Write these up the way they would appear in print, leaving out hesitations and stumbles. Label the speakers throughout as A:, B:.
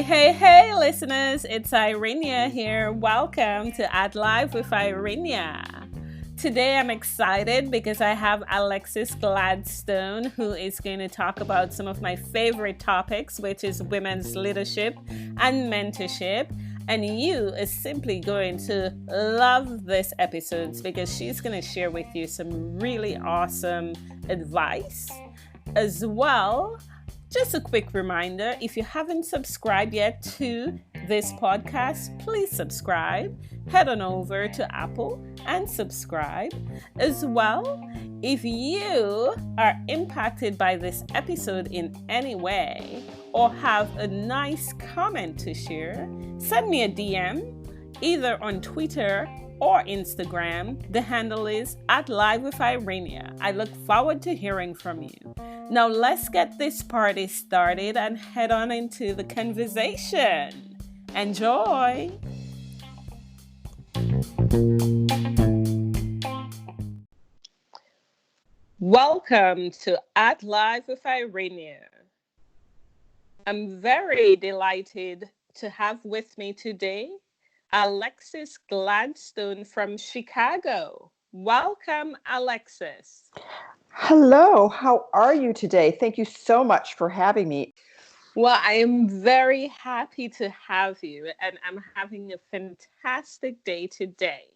A: Hey, listeners, it's Irenia here. Welcome to At Live with Irenia. Today I'm excited because I have Alexis Gladstone, who is going to talk about some of my favorite topics, which is women's leadership and mentorship. And you are simply going to love this episode because she's going to share with you some really awesome advice as well. Just a quick reminder, if you haven't subscribed yet to this podcast, please subscribe. Head on over to Apple and subscribe. As well, if you are impacted by this episode in any way or have a nice comment to share, send me a DM either on Twitter or Instagram. The handle is @LiveWithIrenia. I look forward to hearing from you. Now let's get this party started and head on into the conversation. Enjoy! Welcome to At Live with Irenia. I'm very delighted to have with me today Alexis Gladstone from Chicago. Welcome, Alexis.
B: Hello, how are you today? Thank you so much for having me.
A: Well, I am very happy to have you, and I'm having a fantastic day today.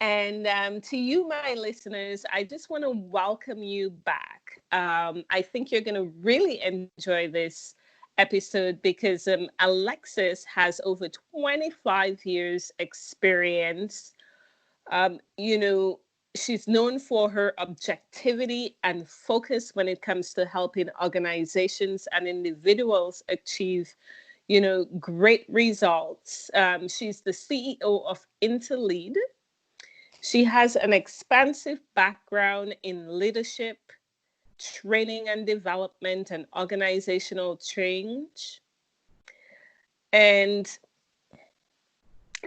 A: And to you, my listeners, I just want to welcome you back. I think you're going to really enjoy this episode because Alexis has over 25 years experience. She's known for her objectivity and focus when it comes to helping organizations and individuals achieve, great results. She's the CEO of Intelead. She has an expansive background in leadership, training and development, and organizational change. And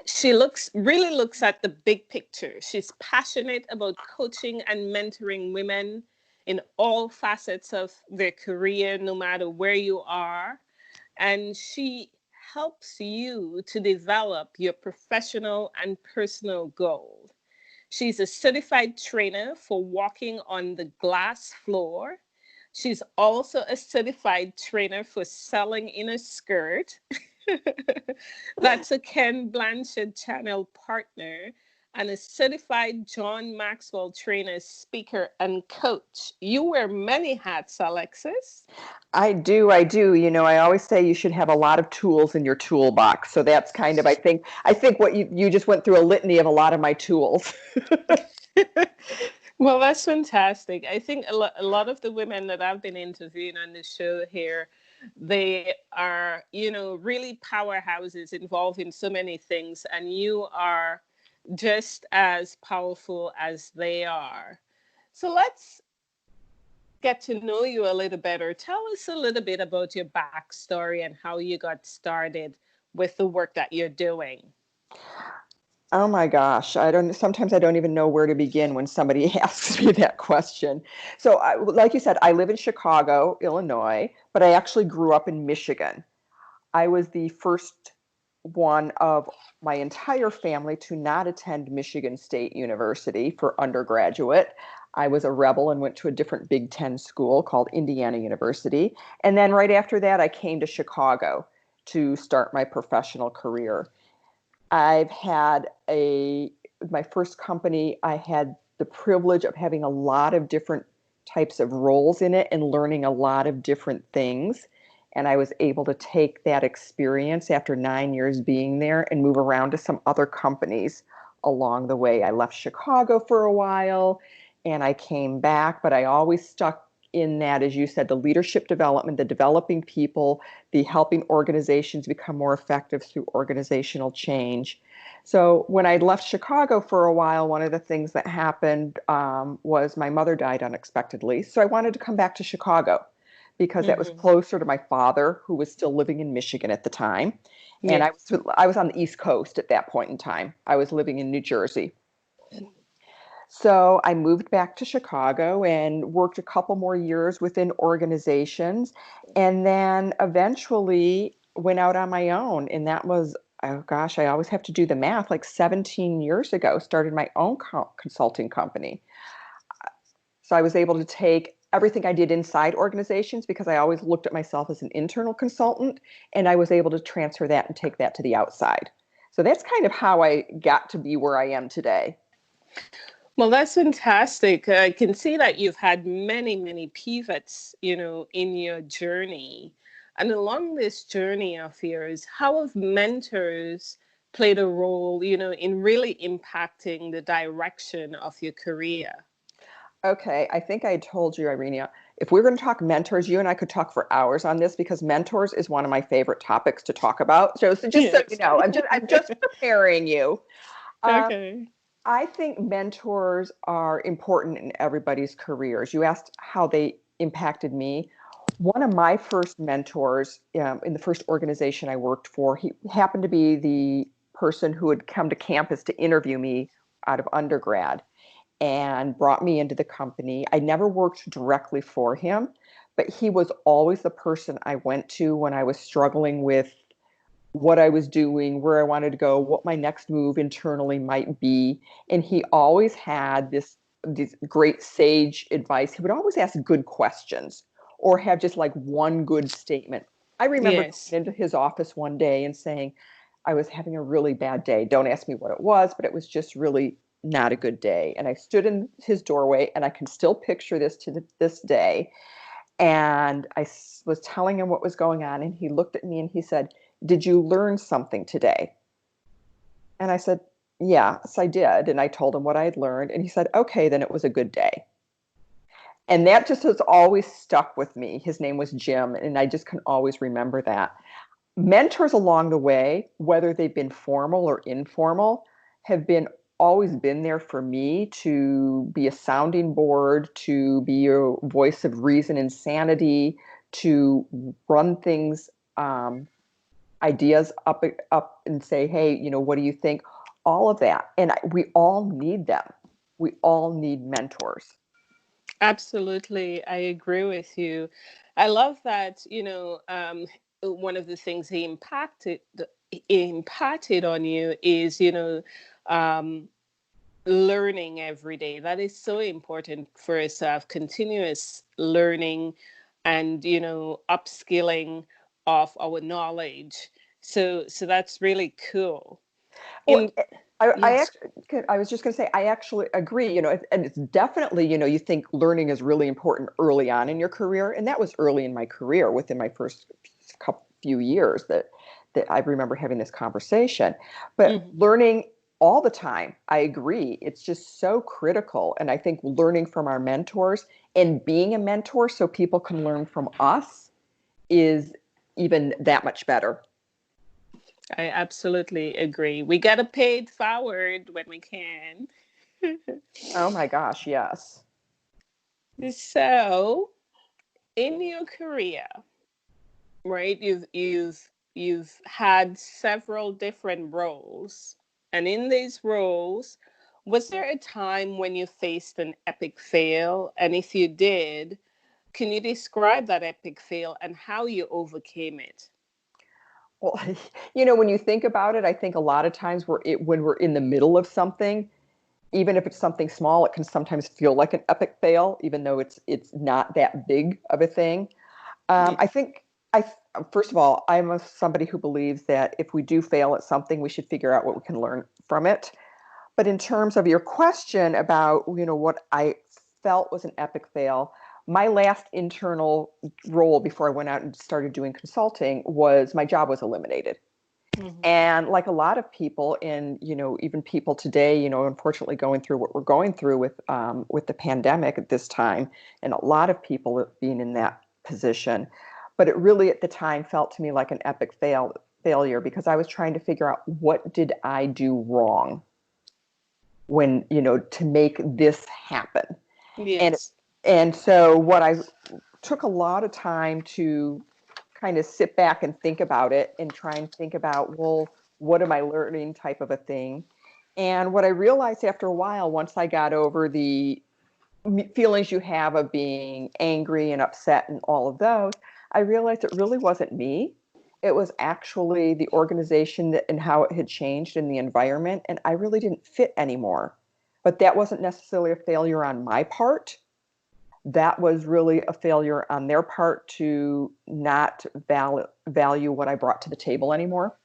A: she really looks at the big picture. She's passionate about coaching and mentoring women in all facets of their career, no matter where you are. And she helps you to develop your professional and personal goals. She's a certified trainer for walking on the glass floor. She's also a certified trainer for selling in a skirt. That's a Ken Blanchard channel partner, and a certified John Maxwell trainer, speaker, and coach. You wear many hats, Alexis.
B: I do. I always say you should have a lot of tools in your toolbox. So that's kind of, I think what you just went through a litany of a lot of my tools.
A: Well, that's fantastic. I think a lot of the women that I've been interviewing on the show here, they are, really powerhouses involved in so many things, and you are just as powerful as they are. So let's get to know you a little better. Tell us a little bit about your backstory and how you got started with the work that you're doing.
B: Oh my gosh, sometimes I don't even know where to begin when somebody asks me that question. So like you said, I live in Chicago, Illinois, but I actually grew up in Michigan. I was the first one of my entire family to not attend Michigan State University for undergraduate. I was a rebel and went to a different Big Ten school called Indiana University. And then right after that, I came to Chicago to start my professional career. I've had my first company, I had the privilege of having a lot of different types of roles in it and learning a lot of different things. And I was able to take that experience after 9 years being there and move around to some other companies along the way. I left Chicago for a while and I came back, but I always stuck in that, as you said, the leadership development, the developing people, the helping organizations become more effective through organizational change. So when I left Chicago for a while, one of the things that happened was my mother died unexpectedly. So I wanted to come back to Chicago because that was closer to my father, who was still living in Michigan at the time. And I was on the East Coast at that point in time. I was living in New Jersey. So I moved back to Chicago and worked a couple more years within organizations, and then eventually went out on my own. And that was, oh gosh, I always have to do the math, like 17 years ago, started my own consulting company. So I was able to take everything I did inside organizations because I always looked at myself as an internal consultant, and I was able to transfer that and take that to the outside. So that's kind of how I got to be where I am today.
A: Well, that's fantastic. I can see that you've had many, many pivots, in your journey. And along this journey of yours, how have mentors played a role, in really impacting the direction of your career?
B: Okay, I think I told you, Irenia, if we're going to talk mentors, you and I could talk for hours on this because mentors is one of my favorite topics to talk about. So just so you
A: Yes.
B: know, I'm just preparing you. Um,
A: Okay.
B: I think mentors are important in everybody's careers. You asked how they impacted me. One of my first mentors in the first organization I worked for, he happened to be the person who had come to campus to interview me out of undergrad and brought me into the company. I never worked directly for him, but he was always the person I went to when I was struggling with what I was doing, where I wanted to go, what my next move internally might be. And he always had this great sage advice. He would always ask good questions or have just like one good statement. I remember
A: Yes.
B: going into his office one day and saying, I was having a really bad day. Don't ask me what it was, but it was just really not a good day. And I stood in his doorway, and I can still picture this to this day. And I was telling him what was going on, and he looked at me and he said, "Did you learn something today?" And I said, "Yes, I did." And I told him what I had learned, and he said, "Okay, then it was a good day." And that just has always stuck with me. His name was Jim, and I just can always remember that. Mentors along the way, whether they've been formal or informal, have been always been there for me to be a sounding board, to be a voice of reason and sanity, to run things, ideas up and say, hey, what do you think? All of that. And we all need them. We all need mentors.
A: Absolutely, I agree with you. I love that, one of the things he imparted on you is, um, learning every day. That is so important for us to have continuous learning and, upskilling of our knowledge. So that's really cool.
B: Well,
A: In
B: I
A: Yes.
B: actually, I was just going to say, I actually agree, and it's definitely, you think learning is really important early on in your career. And that was early in my career, within my first few years that I remember having this conversation. But
A: Mhm.
B: learning all the time, I agree. It's just so critical. And I think learning from our mentors and being a mentor so people can learn from us is even that much better.
A: I absolutely agree. We got to pay it forward when we can.
B: Oh my gosh, yes.
A: So, in your career, right? You've had several different roles, and in these roles, was there a time when you faced an epic fail? And if you did, can you describe that epic fail and how you overcame it?
B: Well, when you think about it, I think a lot of times when we're in the middle of something, even if it's something small, it can sometimes feel like an epic fail, even though it's not that big of a thing.
A: Yeah.
B: I think I first of all, somebody who believes that if we do fail at something, we should figure out what we can learn from it. But in terms of your question about, what I felt was an epic fail, my last internal role before I went out and started doing consulting was my job was eliminated.
A: Mhm.
B: And like a lot of people, and even people today, unfortunately going through what we're going through with the pandemic at this time, and a lot of people being in that position. But it really at the time felt to me like an epic failure because I was trying to figure out what did I do wrong when to make this happen. and
A: Yes.
B: and so what I took a lot of time to kind of sit back and think about it and try and think about, well, what am I learning type of a thing. And what I realized after a while, once I got over the feelings you have of being angry and upset and all of those, I realized it really wasn't me. It was actually the organization and how it had changed in the environment, and I really didn't fit anymore. But that wasn't necessarily a failure on my part. That was really a failure on their part to not value what I brought to the table anymore.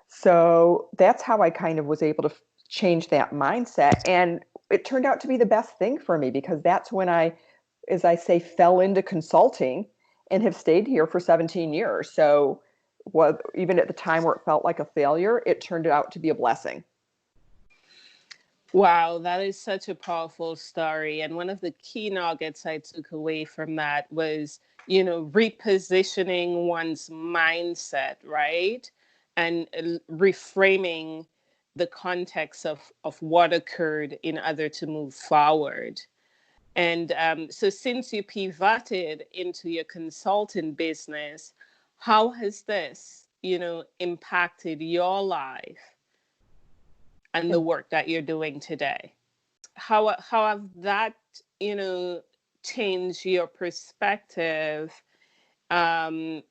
B: So that's how I kind of was able to change that mindset. And it turned out to be the best thing for me, because that's when I, as I say, fell into consulting and have stayed here for 17 years. So even at the time where it felt like a failure, it turned out to be a blessing.
A: Wow, that is such a powerful story. And one of the key nuggets I took away from that was, repositioning one's mindset, right? And reframing the context of what occurred in order to move forward. And so since you pivoted into your consulting business, how has this, impacted your life and the work that you're doing today? How have that, changed your perspective in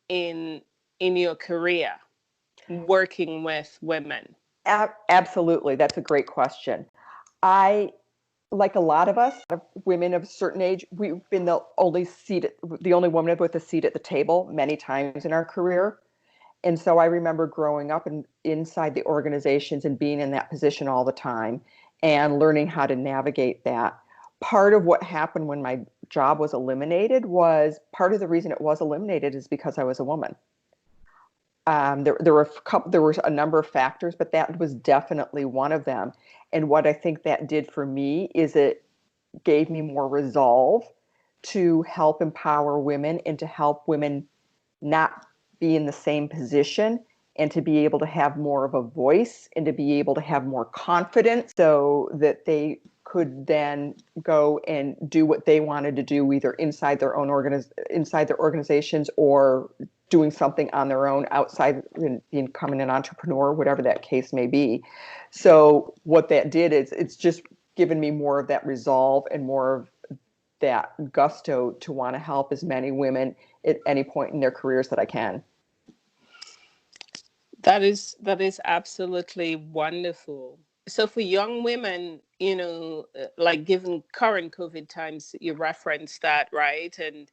A: your career working with women?
B: Absolutely. That's a great question. I, like a lot of us, women of a certain age, we've been the only woman with a seat at the table many times in our career. And so I remember growing up inside the organizations and being in that position all the time and learning how to navigate that. Part of what happened when my job was eliminated was, part of the reason it was eliminated is because I was a woman. There were a number of factors, but that was definitely one of them. And what I think that did for me is it gave me more resolve to help empower women and to help women not be in the same position, and to be able to have more of a voice and to be able to have more confidence, so that they could then go and do what they wanted to do, either inside their organizations, or doing something on their own outside, becoming an entrepreneur, whatever that case may be. So what that did is it's just given me more of that resolve and more of that gusto to want to help as many women at any point in their careers that I can.
A: That is absolutely wonderful. So for young women, like given current COVID times, you referenced that, right? And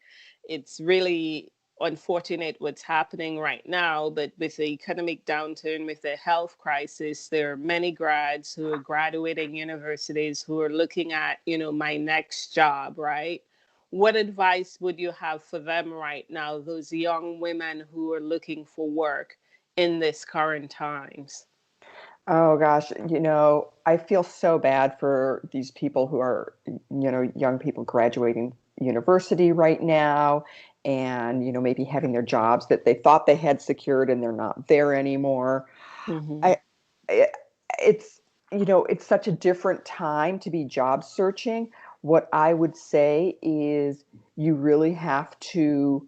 A: it's really unfortunate what's happening right now, but with the economic downturn, with the health crisis, there are many grads who are graduating universities who are looking at, my next job, right? What advice would you have for them right now, those young women who are looking for work in this current times?
B: Oh gosh, I feel so bad for these people who are, young people graduating university right now, and, maybe having their jobs that they thought they had secured and they're not there anymore.
A: Mm-hmm.
B: I, it's, it's such a different time to be job searching. What I would say is you really have to,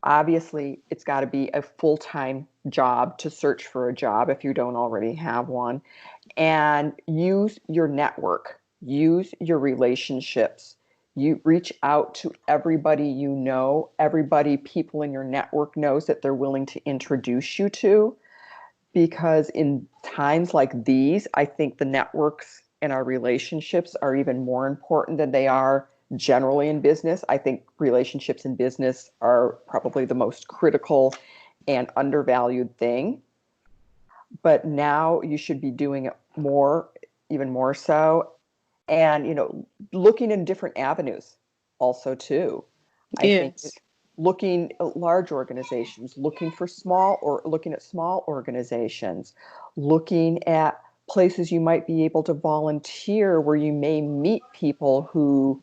B: obviously, it's got to be a full-time job to search for a job if you don't already have one, and use your network, use your relationships. You reach out to everybody everybody people in your network knows that they're willing to introduce you to, because in times like these, I think the networks and our relationships are even more important than they are generally in business. I think relationships in business are probably the most critical and undervalued thing. But now you should be doing it more, even more so. And, looking in different avenues also too. I think
A: Yes.
B: looking at large organizations, looking at small organizations, looking at places you might be able to volunteer, where you may meet people who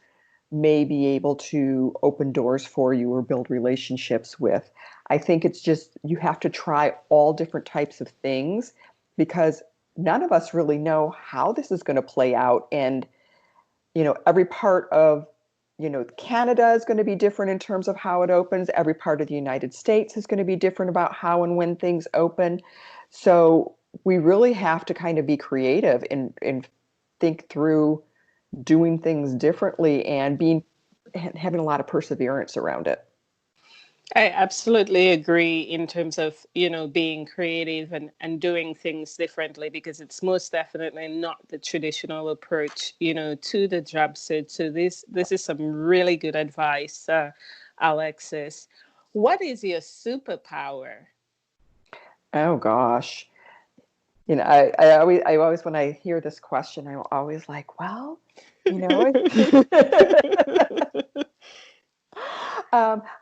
B: may be able to open doors for you or build relationships with. I think it's just, you have to try all different types of things, because none of us really know how this is going to play out. And, every part of, Canada is going to be different in terms of how it opens. Every part of the United States is going to be different about how and when things open. So we really have to kind of be creative and think through doing things differently and having a lot of perseverance around it.
A: I absolutely agree in terms of, being creative and doing things differently, because it's most definitely not the traditional approach, to the job search. So this is some really good advice, Alexis. What is your superpower?
B: Oh gosh. I always, when I hear this question, I'm always like, well, you know,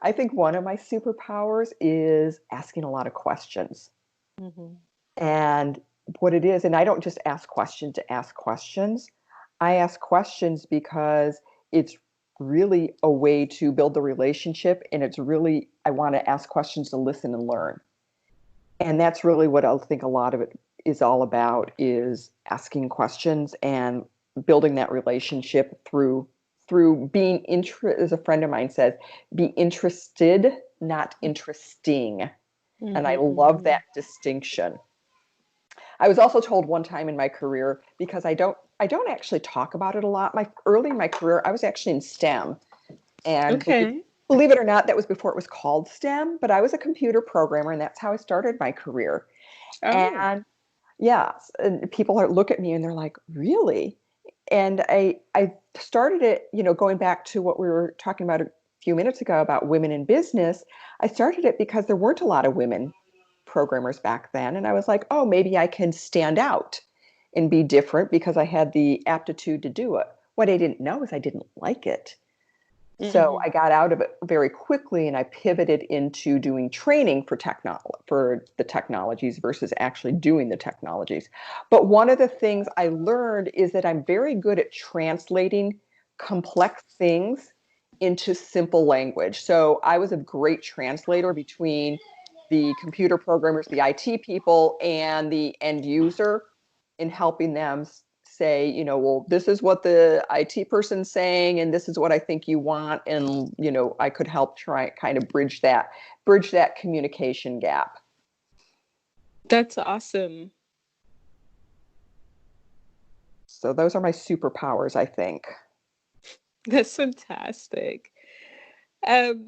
B: I think one of my superpowers is asking a lot of questions.
A: Mhm.
B: And what it is, and I don't just ask questions to ask questions. I ask questions because it's really a way to build the relationship. And it's really, I want to ask questions to listen and learn. And that's really what I think a lot of it is all about, is asking questions and building that relationship through being as a friend of mine says, be interested, not interesting. And I
A: Mhm,
B: love
A: mhm.
B: that distinction. I was also told one time in my career, because I don't actually talk about it a lot. Early in my career, I was actually in STEM, and
A: Okay.
B: believe it or not, that was before it was called STEM. But I was a computer programmer, and that's how I started my career.
A: Oh.
B: And yeah, and people look at me and they're like, "Really?" And I started it, going back to what we were talking about a few minutes ago about women in business. I started it because there weren't a lot of women programmers back then. And I was like, oh, maybe I can stand out and be different because I had the aptitude to do it. What I didn't know is I didn't like it. So
A: Mhm.
B: I got out of it very quickly and I pivoted into doing training for the technologies versus actually doing the technologies. But one of the things I learned is that I'm very good at translating complex things into simple language. So I was a great translator between the computer programmers, the IT people, and the end user in helping them say, well, this is what the IT person's saying, and this is what I think you want. And, I could help try kind of bridge that communication gap.
A: That's awesome.
B: So those are my superpowers, I think.
A: That's fantastic. Um,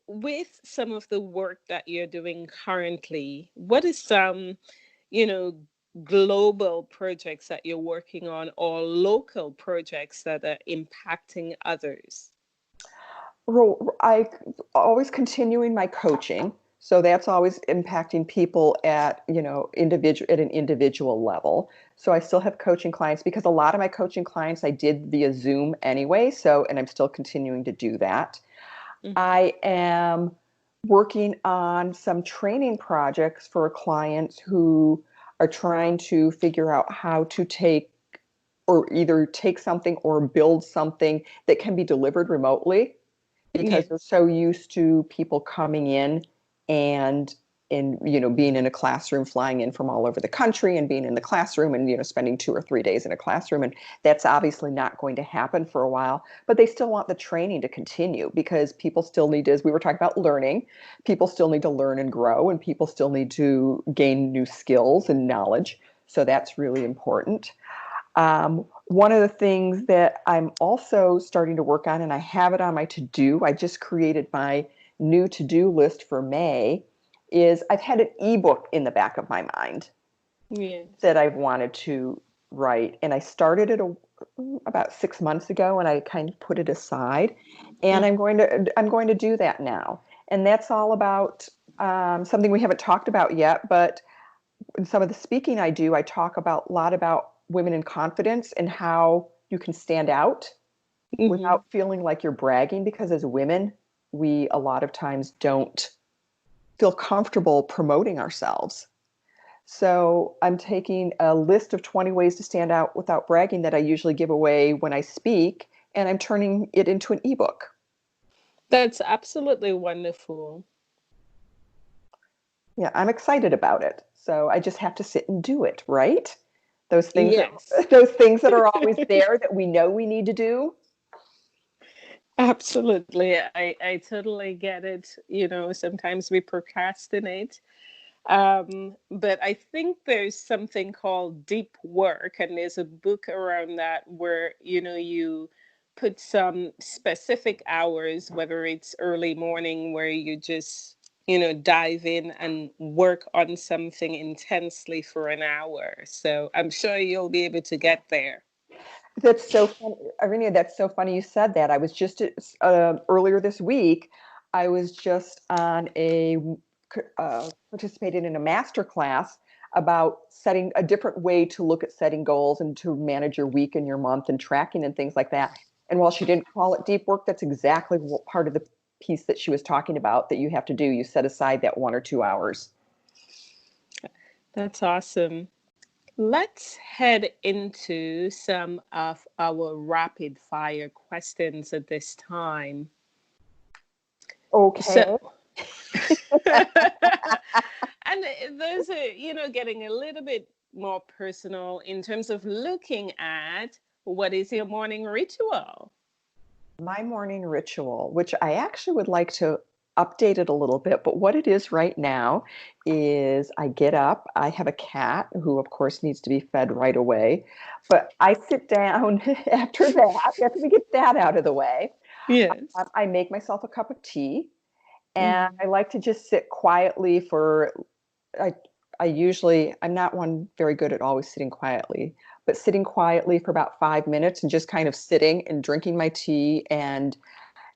A: with some of the work that you're doing currently, what is some, you know, global projects that you're working on, or local projects that are impacting others?
B: I always continuing my coaching. So that's always impacting people at, an individual level. So I still have coaching clients because a lot of my coaching clients I did via Zoom anyway. So, and I'm still continuing to do that.
A: Mhm.
B: I am working on some training projects for clients who are trying to figure out how to either take something or build something that can be delivered remotely, because they're
A: Yes.
B: so used to people coming in and being in a classroom, flying in from all over the country and being in the classroom and spending 2 or 3 days in a classroom. And that's obviously not going to happen for a while, but they still want the training to continue, because people still need to, as we were talking about learning, people still need to learn and grow, and people still need to gain new skills and knowledge. So that's really important. One of the things that I'm also starting to work on, and I have it on my to-do, I just created my new to-do list for May, is I've had an ebook in the back of my mind
A: Yes.
B: that I've wanted to write. And I started it about 6 months ago, and I kind of put it aside. And I'm
A: Mhm.
B: going to do that now. And that's all about something we haven't talked about yet, but in some of the speaking I do, I talk about a lot about women in confidence and how you can stand out
A: Mhm.
B: without feeling like you're bragging, because as women, we a lot of times don't feel comfortable promoting ourselves. So I'm taking a list of 20 ways to stand out without bragging that I usually give away when I speak, and I'm turning it into an ebook.
A: That's absolutely wonderful.
B: Yeah, I'm excited about it. So I just have to sit and do it, right? Those things that
A: Yes.
B: those things that are always there that we know we need to do.
A: Absolutely. I totally get it. Sometimes we procrastinate. But I think there's something called deep work, and there's a book around that where, you put some specific hours, whether it's early morning, where you just, dive in and work on something intensely for an hour. So I'm sure you'll be able to get there.
B: That's so funny, Irina. That's so funny you said that. I was just earlier this week. I was just on participated in a master class about setting a different way to look at setting goals and to manage your week and your month and tracking and things like that. And while she didn't call it deep work, that's exactly what part of the piece that she was talking about that you have to do. You set aside that 1 or 2 hours.
A: That's awesome. Let's head into some of our rapid fire questions at this time.
B: Okay.
A: So, and those are, getting a little bit more personal in terms of looking at what is your morning ritual?
B: My morning ritual, which I actually would like to update it a little bit, but what it is right now is I get up. I have a cat who, of course, needs to be fed right away. But I sit down after we get that out of the way,
A: Yes.
B: I make myself a cup of tea and
A: Mm.
B: I like to just sit quietly I, I'm not one very good at always sitting quietly, but sitting quietly for about 5 minutes and just kind of sitting and drinking my tea and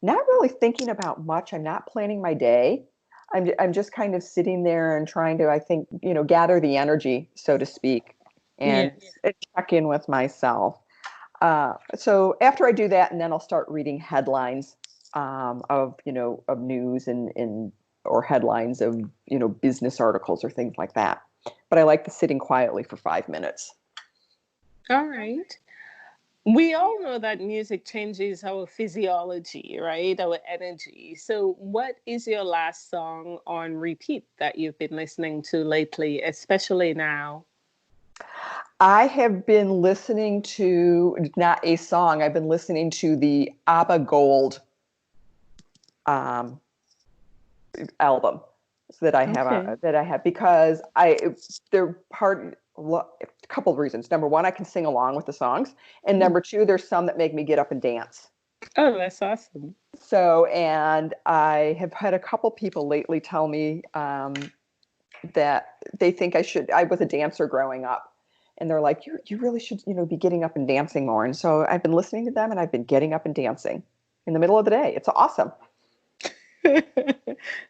B: not really thinking about much. I'm not planning my day. I'm just kind of sitting there and trying to, I think, gather the energy, so to speak, and
A: Yes.
B: check in with myself. So after I do that, and then I'll start reading headlines of news and or headlines of business articles or things like that. But I like the sitting quietly for 5 minutes.
A: All right. We all know that music changes our physiology, right? Our energy. So, what is your last song on repeat that you've been listening to lately, especially now?
B: I have been listening to not a song. I've been listening to the ABBA Gold um, album that I have
A: Okay.
B: because they're a couple of reasons. Number one, I can sing along with the songs, and number two, there's some that make me get up and dance.
A: Oh, that's awesome.
B: So, and I have had a couple people lately tell me that they think I was a dancer growing up. And they're like, you really should, be getting up and dancing more. And so I've been listening to them and I've been getting up and dancing in the middle of the day. It's awesome.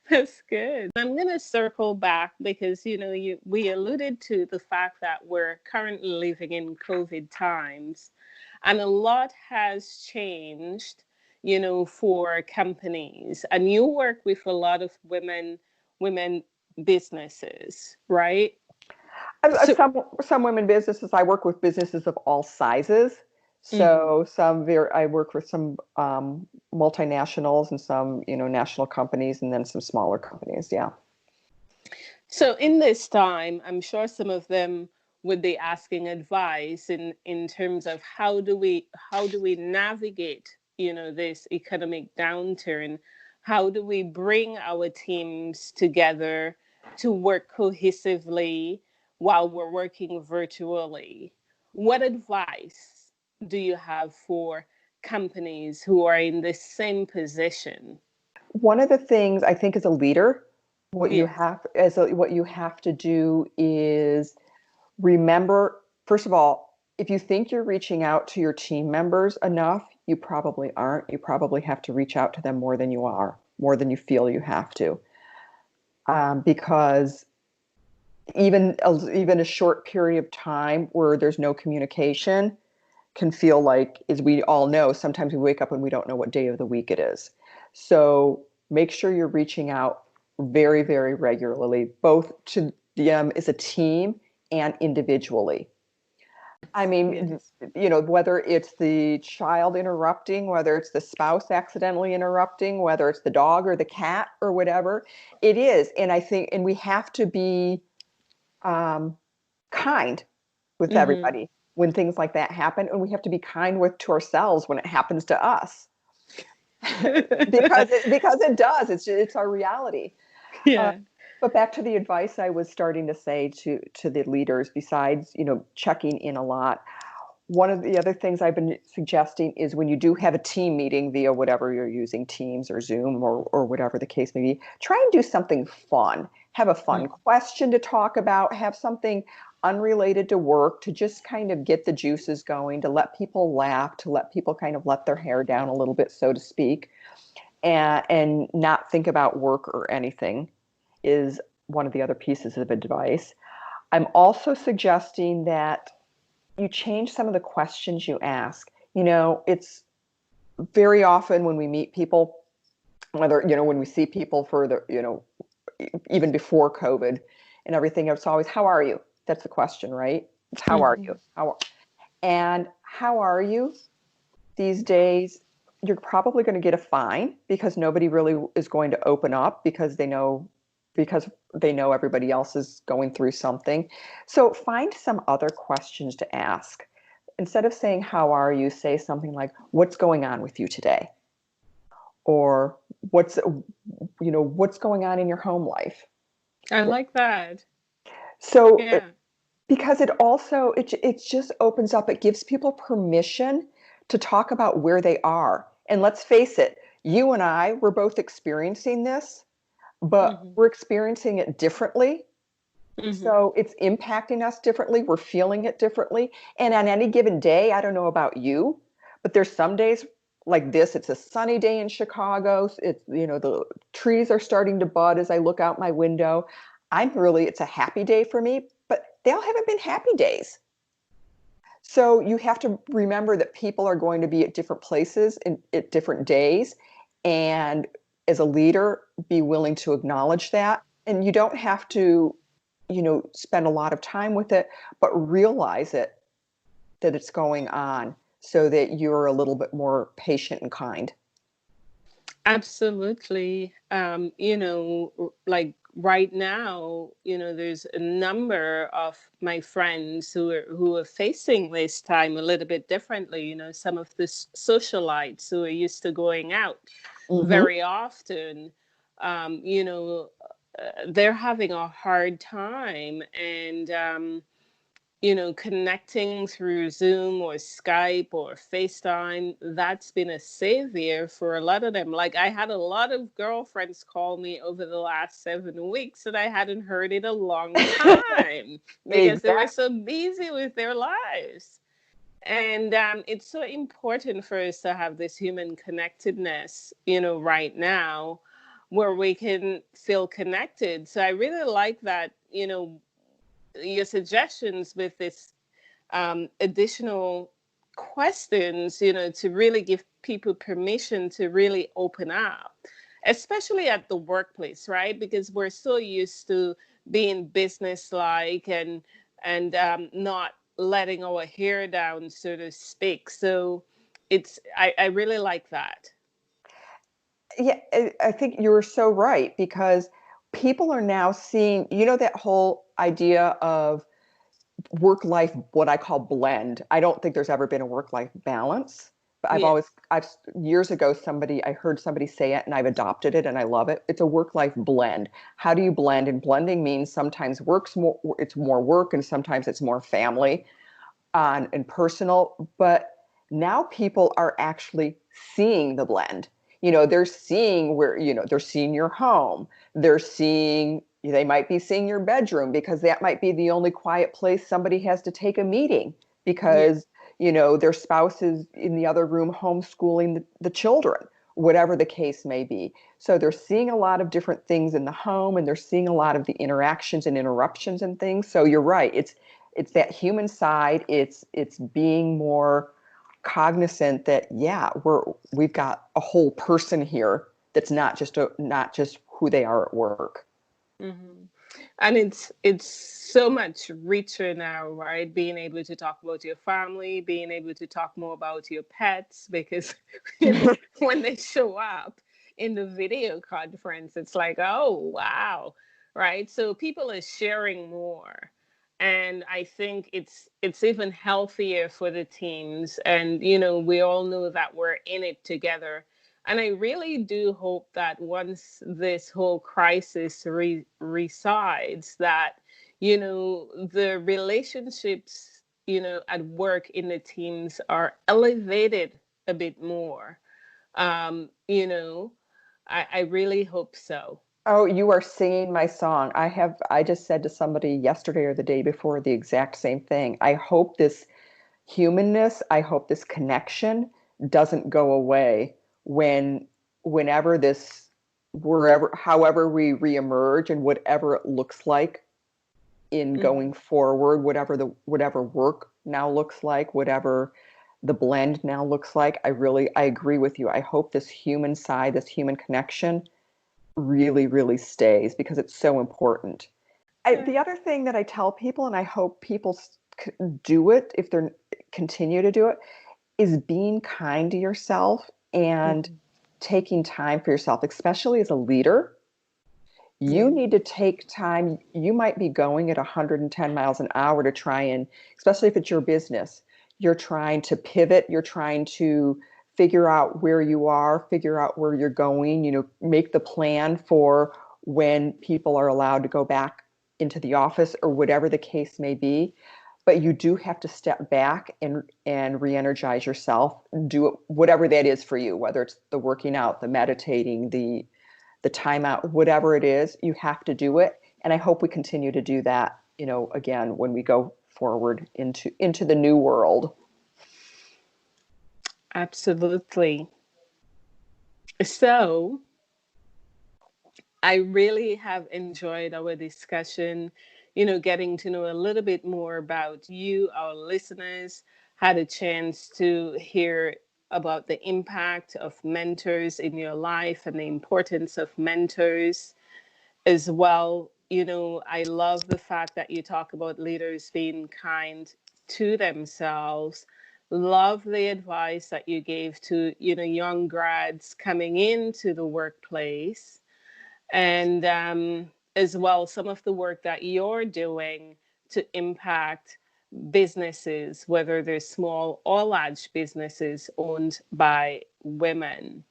A: That's good. I'm going to circle back because, we alluded to the fact that we're currently living in COVID times and a lot has changed, for companies. And you work with a lot of women businesses, right? So,
B: Some women businesses. I work with businesses of all sizes.
A: mhm.
B: So I work with some multinationals and some national companies, and then some smaller companies. Yeah.
A: So in this time, I'm sure some of them would be asking advice in terms of how do we navigate, this economic downturn? How do we bring our teams together to work cohesively while we're working virtually? What advice do you have for companies who are in the same position?
B: One of the things I think as a leader,
A: Yes.
B: what you have to do is remember, first of all, if you think you're reaching out to your team members enough, you probably aren't. You probably have to reach out to them more than you are, more than you feel you have to, because even a short period of time where there's no communication can feel like, as we all know, sometimes we wake up and we don't know what day of the week it is. So make sure you're reaching out very, very regularly, both to them as a team and individually. I mean,
A: Yes.
B: whether it's the child interrupting, whether it's the spouse accidentally interrupting, whether it's the dog or the cat or whatever it is. And I think, and we have to be um, kind with
A: Mm-hmm.
B: everybody when things like that happen, and we have to be kind with to ourselves when it happens to us, because it does. It's our reality. Uh,
A: Yeah.
B: But back to the advice I was starting to say to the leaders, besides, checking in a lot, one of the other things I've been suggesting is when you do have a team meeting via whatever you're using, Teams or Zoom or whatever the case may be, try and do something fun. Have a fun question to talk about, have something unrelated to work to just kind of get the juices going, to let people laugh, to let people kind of let their hair down a little bit, so to speak, and not think about work or anything is one of the other pieces of advice. I'm also suggesting that you change some of the questions you ask. It's very often when we meet people, whether, when we see people for the, even before COVID and everything, it's always, how are you? That's the question, right? It's how are you? And how are you these days? You're probably going to get a fine because nobody really is going to open up because they know everybody else is going through something. So find some other questions to ask. Instead of saying, how are you, say something like, what's going on with you today? Or what's going on in your home life?
A: I like that.
B: So
A: Yeah.
B: because it just opens up, it gives people permission to talk about where they are. And let's face it, you and I, we're both experiencing this, but we're experiencing it differently. So it's impacting us differently. We're feeling it differently. And on any given day, I don't know about you, but there's some days like this. It's a sunny day in Chicago. It's, the trees are starting to bud as I look out my window. It's a happy day for me, but they all haven't been happy days. So you have to remember that people are going to be at different places and at different days. And as a leader, be willing to acknowledge that. And you don't have to, spend a lot of time with it, but realize that it's going on so that you're a little bit more patient and kind.
A: Absolutely. Like right now, there's a number of my friends who are facing this time a little bit differently. Some of the socialites who are used to going out very often, um, you know, they're having a hard time, and connecting through Zoom or Skype or FaceTime, that's been a savior for a lot of them. Like, I had a lot of girlfriends call me over the last 7 weeks that I hadn't heard in a long time because they were so busy with their lives. And it's so important for us to have this human connectedness, right now, where we can feel connected. So I really like that, your suggestions with this additional questions, to really give people permission to really open up, especially at the workplace, right? Because we're so used to being business-like and not letting our hair down, so to speak. So I really like that.
B: Yeah, I think you're so right because people are now seeing, that whole idea of work life, what I call blend. I don't think there's ever been a work life balance. But
A: Yeah.
B: I've years ago, I heard somebody say it and I've adopted it and I love it. It's a work life blend. How do you blend? And blending means sometimes it's more work and sometimes it's more family and personal. But now people are actually seeing the blend. They're seeing they're seeing your home. They might be seeing your bedroom because that might be the only quiet place somebody has to take a meeting because, their spouse is in the other room homeschooling the children, whatever the case may be. So they're seeing a lot of different things in the home and they're seeing a lot of the interactions and interruptions and things. So you're right. It's that human side. It's being more cognizant that, yeah, we've got a whole person here that's not just who they are at work.
A: Mm-hmm. And it's so much richer now, right? Being able to talk about your family, being able to talk more about your pets, because when they show up in the video conference, it's like, oh wow, right? So people are sharing more. And I think it's even healthier for the teams. And we all know that we're in it together. And I really do hope that once this whole crisis resides, that, the relationships, at work in the teams are elevated a bit more. Um, you know, I really hope so.
B: Oh, you are singing my song. I just said to somebody yesterday or the day before the exact same thing. I hope this humanness, I hope this connection doesn't go away when, whenever this, wherever, however we reemerge and whatever it looks like in
A: Mm-hmm.
B: going forward, whatever work now looks like, whatever the blend now looks like. I agree with you. I hope this human side, this human connection really, really stays because it's so important. The other thing that I tell people, and I hope people do it if they're continue to do it, is being kind to yourself and
A: Mm-hmm.
B: taking time for yourself, especially as a leader. You
A: Yeah.
B: need to take time. You might be going at 110 miles an hour to try and, especially if it's your business, you're trying to pivot, you're trying to figure out where you are, figure out where you're going, make the plan for when people are allowed to go back into the office or whatever the case may be. But you do have to step back and re-energize yourself, do it, whatever that is for you, whether it's the working out, the meditating, the timeout, whatever it is, you have to do it. And I hope we continue to do that, again, when we go forward into the new world.
A: Absolutely. So, I really have enjoyed our discussion, getting to know a little bit more about you, our listeners, had a chance to hear about the impact of mentors in your life and the importance of mentors as well. I love the fact that you talk about leaders being kind to themselves. Love the advice that you gave to, young grads coming into the workplace, and as well some of the work that you're doing to impact businesses, whether they're small or large businesses owned by women.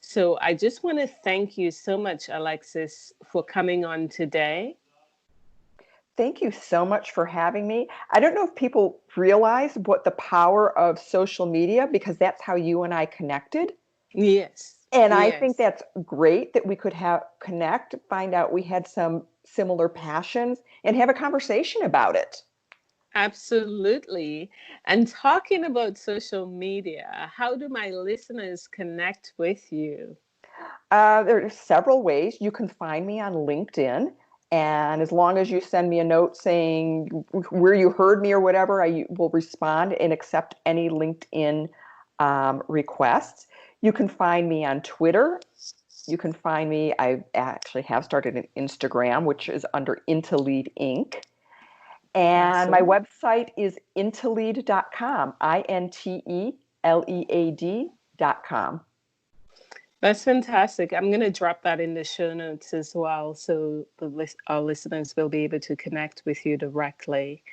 A: So I just want to thank you so much, Alexis, for coming on today.
B: Thank you so much for having me. I don't know if people realize what the power of social media, because that's how you and I connected.
A: Yes,
B: And I think
A: yes.
B: that's great that we could have connect, find out we had some similar passions and have a conversation about it.
A: Absolutely. And talking about social media, how do my listeners connect with you?
B: There are several ways. You can find me on LinkedIn. And as long as you send me a note saying where you heard me or whatever, I will respond and accept any LinkedIn requests. You can find me on Twitter. You can find me, I actually have started an Instagram, which is under Intelead Inc. And my
A: Awesome.
B: website is intelead.com, Intelead.com.
A: That's fantastic. I'm going to drop that in the show notes as well, so our listeners will be able to connect with you directly.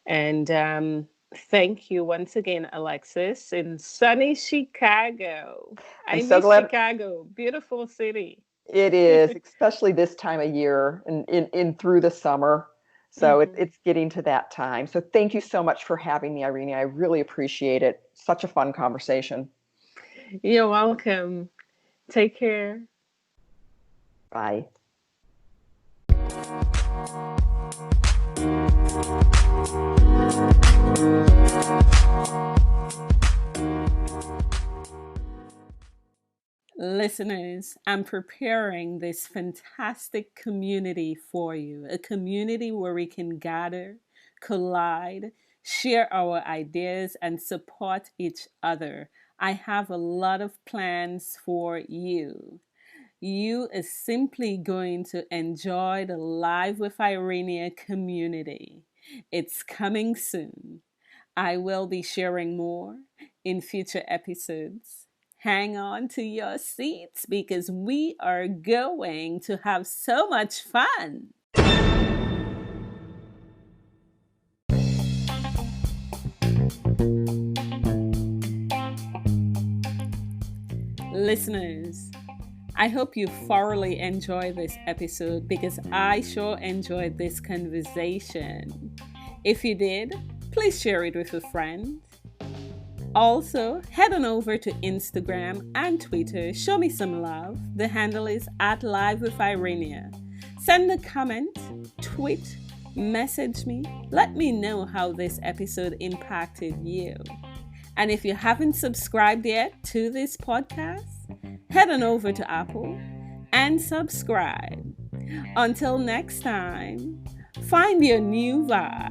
A: And thank you once again, Alexis, in sunny Chicago.
B: I'm
A: I
B: so
A: miss
B: glad
A: Chicago, beautiful city.
B: it is, especially this time of year and in through the summer. So
A: Mhm.
B: it's getting to that time. So thank you so much for having me, Irene. I really appreciate it. Such a fun conversation.
A: You're welcome. Take care.
B: Bye.
A: Listeners, I'm preparing this fantastic community for you, a community where we can gather, collide, share our ideas, and support each other. I have a lot of plans for you. You is simply going to enjoy the Live with Irenia community. It's coming soon. I will be sharing more in future episodes. Hang on to your seats because we are going to have so much fun. Listeners, I hope you thoroughly enjoy this episode because I sure enjoyed this conversation. If you did, please share it with a friend. Also, head on over to Instagram and Twitter. Show me some love. The handle is @livewithirenia. Send a comment, tweet, message me. Let me know how this episode impacted you. And if you haven't subscribed yet to this podcast, head on over to Apple and subscribe. Until next time, find your new vibe.